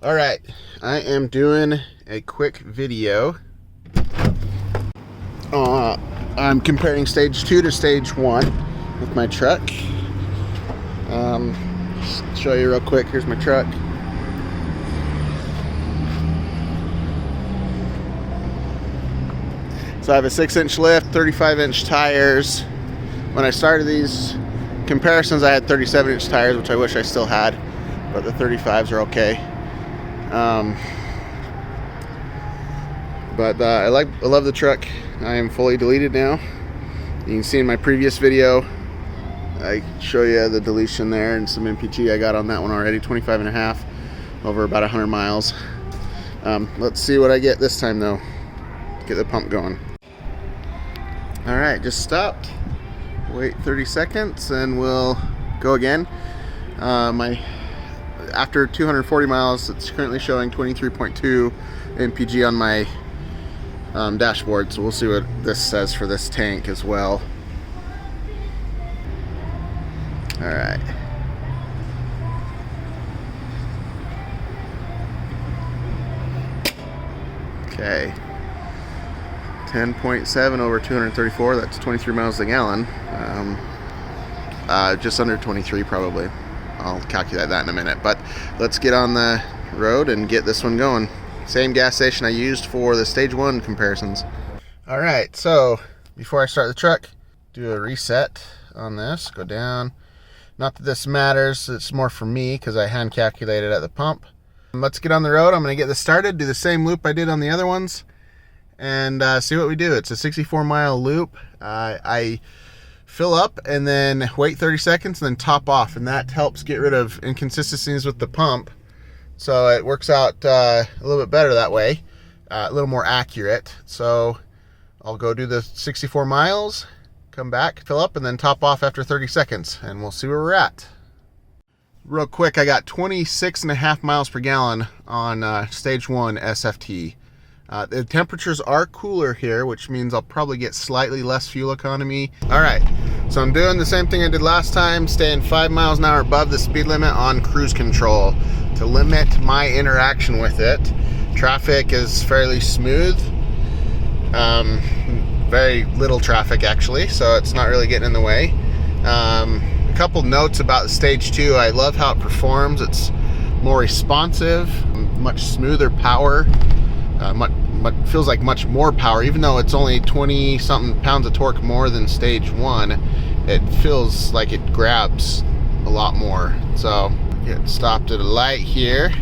All right, I am doing a quick video. I'm comparing stage 2 to stage 1 with my truck. Just show you real quick. Here's my truck. So I have a 6-inch lift, 35-inch tires. When I started these comparisons, I had 37-inch tires, which I wish I still had, but the 35s are okay. I love the truck. I am fully deleted now. You can see in my previous video, I show you the deletion there and some MPG I got on that one already, 25.5 over about 100 miles. Let's see what I get this time though. Get the pump going. All right, just stopped. Wait 30 seconds and we'll go again. After 240 miles, it's currently showing 23.2 MPG on my dashboard, so we'll see what this says for this tank as well. All right. Okay. 10.7 over 234, that's 23 miles a gallon. Just under 23 probably. I'll calculate that in a minute, but let's get on the road and get this one going. Same gas station I used for the stage 1 comparisons. All right, so before I start the truck, do a reset on this, go down. Not that this matters, it's more for me because I hand calculated at the pump. Let's get on the road. I'm gonna get this started, do the same loop I did on the other ones, and see what we do. It's a 64-mile loop. I fill up and then wait 30 seconds and then top off, and that helps get rid of inconsistencies with the pump. So it works out a little bit better that way, a little more accurate. So I'll go do the 64 miles, come back, fill up, and then top off after 30 seconds, and we'll see where we're at. Real quick, I got 26.5 miles per gallon on stage 1 SFT. The temperatures are cooler here, which means I'll probably get slightly less fuel economy. All right, so I'm doing the same thing I did last time, staying 5 miles an hour above the speed limit on cruise control to limit my interaction with it. Traffic is fairly smooth. Very little traffic actually, so it's not really getting in the way. A couple notes about the stage 2. I love how it performs. It's more responsive, much smoother power. Feels like much more power, even though it's only 20 something pounds of torque more than stage 1. It feels like it grabs a lot more. So get stopped at a light here,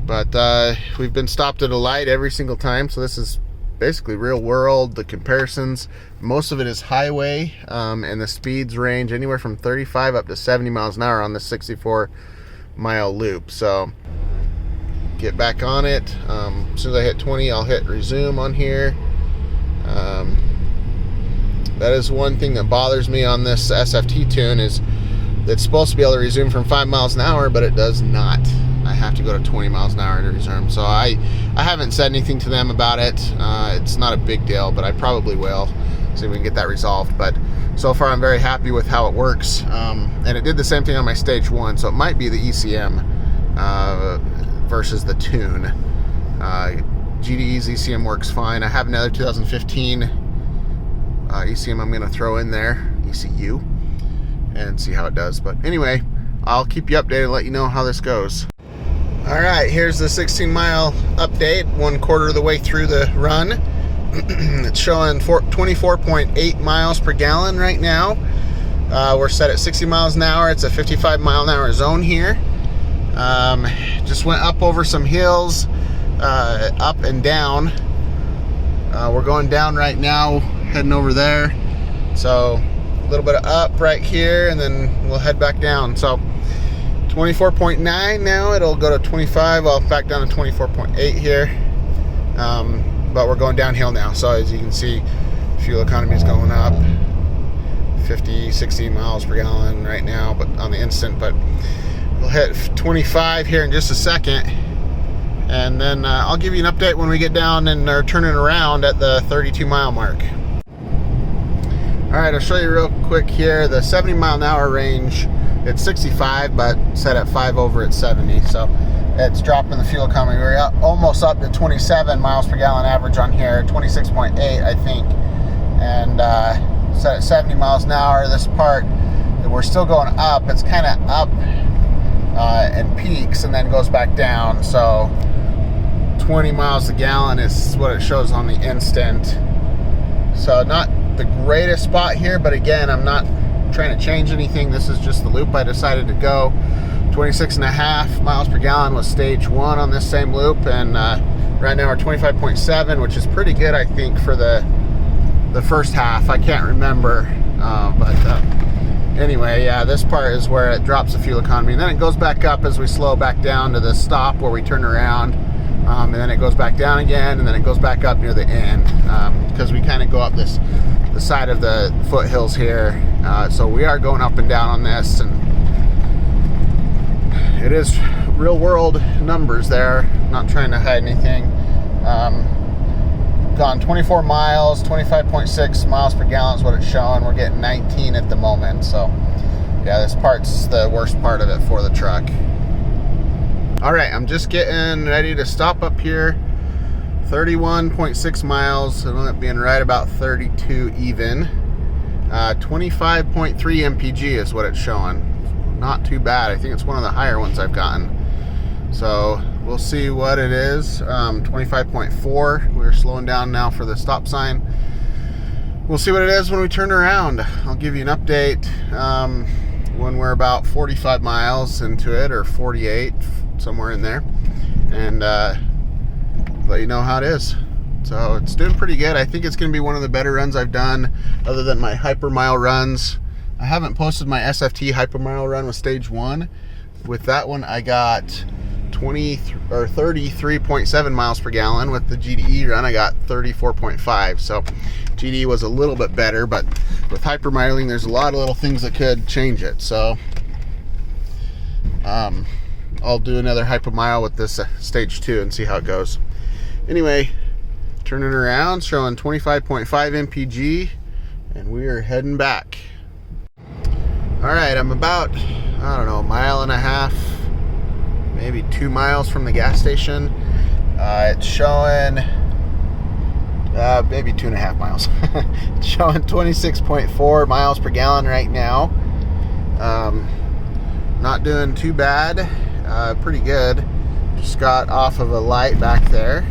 but we've been stopped at a light every single time, so this is basically real world. The comparisons, most of it is highway, and the speeds range anywhere from 35 up to 70 miles an hour on the 64-mile loop. So get back on it. As soon as I hit 20, I'll hit resume on here. That is one thing that bothers me on this SFT tune, is it's supposed to be able to resume from 5 miles an hour, but it does not. I have to go to 20 miles an hour to resume. So I haven't said anything to them about it. It's not a big deal, but I probably will. See if we can get that resolved. But so far I'm very happy with how it works. And it did the same thing on my stage 1, so it might be the ECM versus the tune. GDE's ECM works fine. I have another 2015 ECM I'm going to throw in there, ECU, and see how it does. But anyway, I'll keep you updated and let you know how this goes. All right, here's the 16-mile update, 1/4 of the way through the run. It's showing 24.8 miles per gallon right now. We're set at 60 miles an hour. It's a 55 mile an hour zone here. Just went up over some hills, up and down. We're going down right now, heading over there. So a little bit of up right here, and then we'll head back down. So 24.9 now, it'll go to 25. I'll back down to 24.8 here. But we're going downhill now. So as you can see, fuel economy is going up 50, 60 miles per gallon right now, but on the instant. But we'll hit 25 here in just a second, and then I'll give you an update when we get down and are turning around at the 32-mile mark. All right, I'll show you real quick here. The 70 mile an hour range it's 65, but set at 5 over at 70. So it's dropping the fuel economy. We're almost up to 27 miles per gallon average on here, 26.8 I think, and set at 70 miles an hour. This part, we're still going up. It's kind of up and peaks and then goes back down. So 20 miles a gallon is what it shows on the instant. So not the greatest spot here, but again, I'm not trying to change anything. This is just the loop I decided to go. 26.5 miles per gallon was stage 1 on this same loop, and right now we're 25.7, which is pretty good, I think, for the first half. I can't remember, but anyway, yeah, this part is where it drops the fuel economy, and then it goes back up as we slow back down to the stop where we turn around, and then it goes back down again, and then it goes back up near the end, because we kind of go up the side of the foothills here, so we are going up and down on this, and it is real world numbers there, not trying to hide anything. Gone 24 miles, 25.6 miles per gallon is what it's showing. We're getting 19 at the moment, so yeah, this part's the worst part of it for the truck. All right, I'm just getting ready to stop up here. 31.6 miles, it'll end up being right about 32 even. 25.3 MPG is what it's showing. Not too bad. I think it's one of the higher ones I've gotten. So we'll see what it is. 25.4. We're slowing down now for the stop sign. We'll see what it is when we turn around. I'll give you an update when we're about 45 miles into it, or 48, somewhere in there, and let you know how it is. So it's doing pretty good. I think it's going to be one of the better runs I've done, other than my hypermile runs. I haven't posted my SFT hypermile run with stage 1. With that one, I got 33.7 miles per gallon. With the GDE run, I got 34.5. So GDE was a little bit better, but with hypermiling, there's a lot of little things that could change it. So I'll do another hypermile with this stage 2 and see how it goes. Anyway, turning around, showing 25.5 MPG, and we are heading back. All right, I'm about, I don't know, a mile and a half, maybe 2 miles from the gas station. It's showing maybe 2.5 miles. It's showing 26.4 miles per gallon right now. Not doing too bad, pretty good. Just got off of a light back there.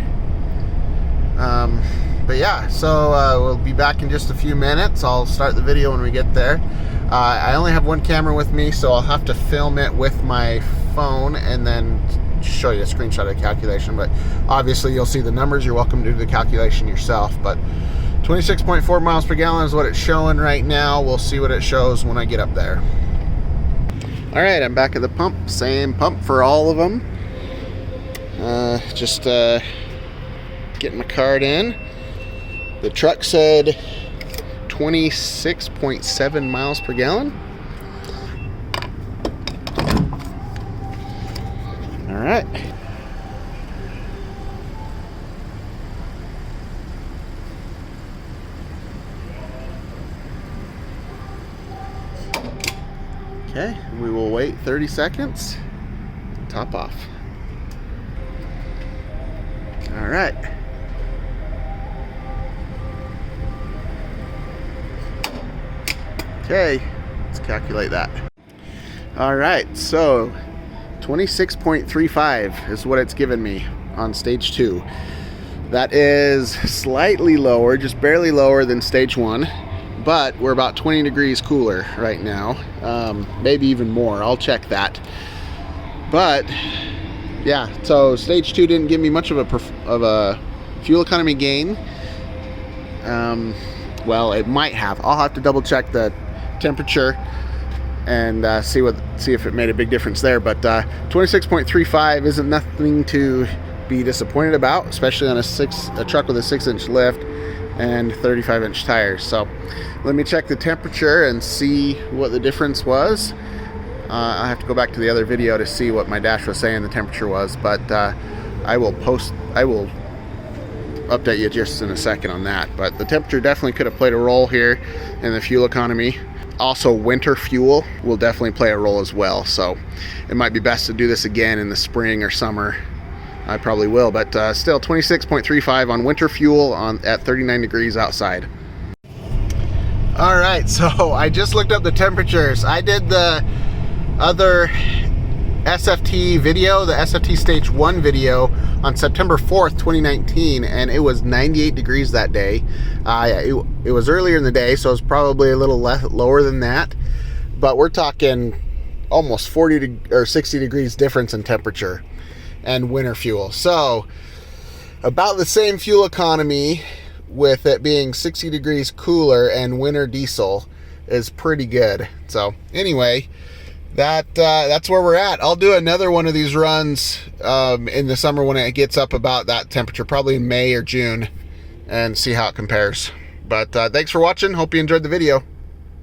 But yeah, so we'll be back in just a few minutes. I'll start the video when we get there. I only have one camera with me, so I'll have to film it with my phone and then show you a screenshot of the calculation. But obviously you'll see the numbers. You're welcome to do the calculation yourself. But 26.4 miles per gallon is what it's showing right now. We'll see what it shows when I get up there. All right, I'm back at the pump. Same pump for all of them. Just getting my card in. The truck said 26.7 miles per gallon. All right. Okay, we will wait 30 seconds. Top off. All right. Okay, let's calculate that. All right, so 26.35 is what it's given me on stage 2. That is slightly lower, just barely lower than stage 1, but we're about 20 degrees cooler right now, maybe even more. I'll check that. But yeah, so stage 2 didn't give me much of a fuel economy gain. Well, it might have. I'll have to double check the temperature and see if it made a big difference there. But 26.35 isn't nothing to be disappointed about, especially on a truck with a 6-inch lift and 35-inch tires. So let me check the temperature and see what the difference was. I have to go back to the other video to see what my dash was saying the temperature was, but I will update you just in a second on that. But the temperature definitely could have played a role here in the fuel economy. also winter fuel will definitely play a role as well. So it might be best to do this again in the spring or summer. I probably will, but still 26.35 on winter fuel at 39 degrees outside. All right, so I just looked up the temperatures. I did the other SFT video, the SFT stage 1 video on September 4th, 2019, and it was 98 degrees that day. It was earlier in the day, so it was probably a little lower than that, but we're talking almost 40 or 60 degrees difference in temperature and winter fuel. So about the same fuel economy, with it being 60 degrees cooler, and winter diesel is pretty good. So anyway, that's where we're at. I'll do another one of these runs in the summer when it gets up about that temperature, probably in May or June, and see how it compares. But thanks for watching. Hope you enjoyed the video.